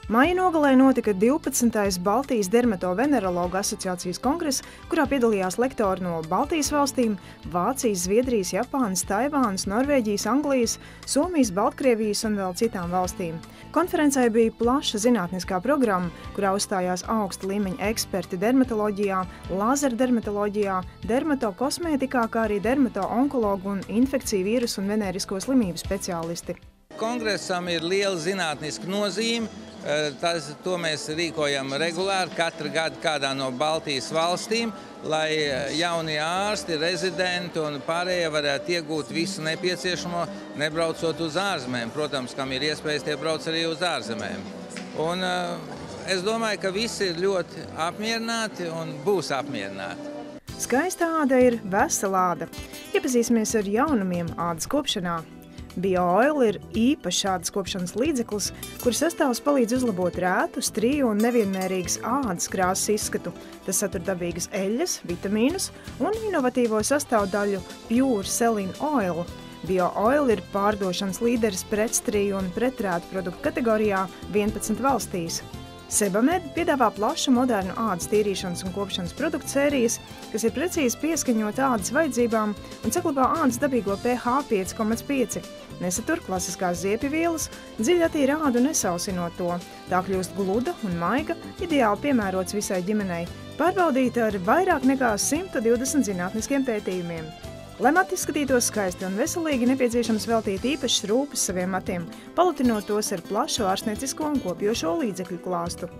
Maija nogalē notika 12. Baltijas dermatovenerologu asociācijas kongress, kurā piedalījās lektori no Baltijas valstīm, Vācijas, Zviedrijas, Japānas, Taivānas, Norvēģijas, Anglijas, Somijas, Baltkrievijas un vēl citām valstīm. Konferencē bija plaša zinātniskā programma, kurā uzstājās augsta līmeņa eksperti dermatoloģijā, lazerdermatoloģijā, dermatokosmētikā, kā arī dermato-onkologu un infekciju vīrusu un venērisko slimību speciālisti. Kongresam ir liela zinātniska nozīme. To mēs rīkojam regulāri katru gadu kādā no Baltijas valstīm, lai jaunie ārsti, rezidenti un pārējie varētu iegūt visu nepieciešamo, nebraucot uz ārzemēm. Protams, kam ir iespējas, tie brauc arī uz ārzemēm. Un es domāju, ka visi ir ļoti apmierināti un būs apmierināti. Skaista āda ir vesela āda. Iepazīsimies ar jaunumiem ādas kopšanā. BioOil ir īpašs ādas kopšanas līdzeklis, kur sastāvs palīdz uzlabot rētu, striju un nevienmērīgas ādas krāsas izskatu. Tas satur dabīgas eļļas, vitamīnus un inovatīvo sastāvdaļu Pure Selling Oil. BioOil ir pārdošanas līderis pretstriju un pretrētu produktu kategorijā 11 valstīs. Sebamed piedāvā plašu modernu ādas tīrīšanas un kopšanas produktu sērijas, kas ir precīzi pieskaņot ādas vajadzībām un saglabā ādas dabīgo pH 5,5. Nesatur klasiskās ziepju-vielas, dziļi attīra ādu nesausinot to. Tā kļūst gluda un maiga, ideāli piemērots visai ģimenei, pārbaudīta ar vairāk nekā 120 zinātniskiem pētījumiem. Lai mati izskatītos skaisti un veselīgi, nepieciešams veltīt īpašas rūpes saviem matiem, palutinot tos ar plašu ārstniecisko un kopjošo līdzekļu klāstu.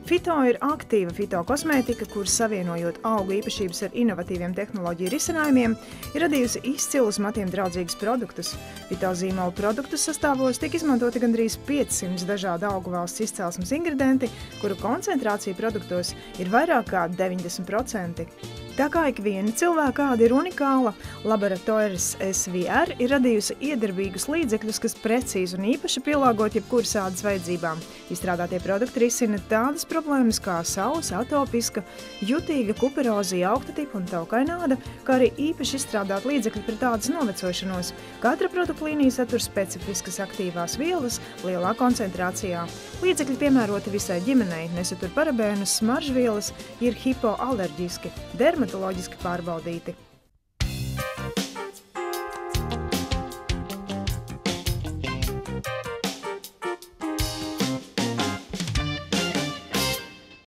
Fito ir aktīva fitokosmētika, kur savienojot augu īpašības ar inovatīviem tehnoloģiju risinājumiem, ir radījusi izcilus matiem draudzīgus produktus. Fitozīmola produktus sastāvos tiek izmantoti gandrīz 500 dažādu augu valsts izcelsmes ingredienti, kuru koncentrācija produktos ir vairāk kā 90%. Tā kā ikviena cilvēka āda ir unikāla, Laboratories SVR ir radījusi iedarbīgus līdzekļus, kas precīzi un īpaši pielāgot jebkuras ādas vajadzībām. Izstrādātie produkti risina tādas problēmas kā saules, atopiska, jutīga, kuperozija, augta tipa un taukaina āda, kā arī īpaši izstrādāt līdzekļi pret ādas novecošanos. Katra produktu līnija satur specifiskas aktīvās vielas lielā koncentrācijā. Līdzekļi piemēroti visai ģimenei, nesatur parabēnus, smaržvielas, ir hipoalerģiski, dermatoloģiski pārbaudīti.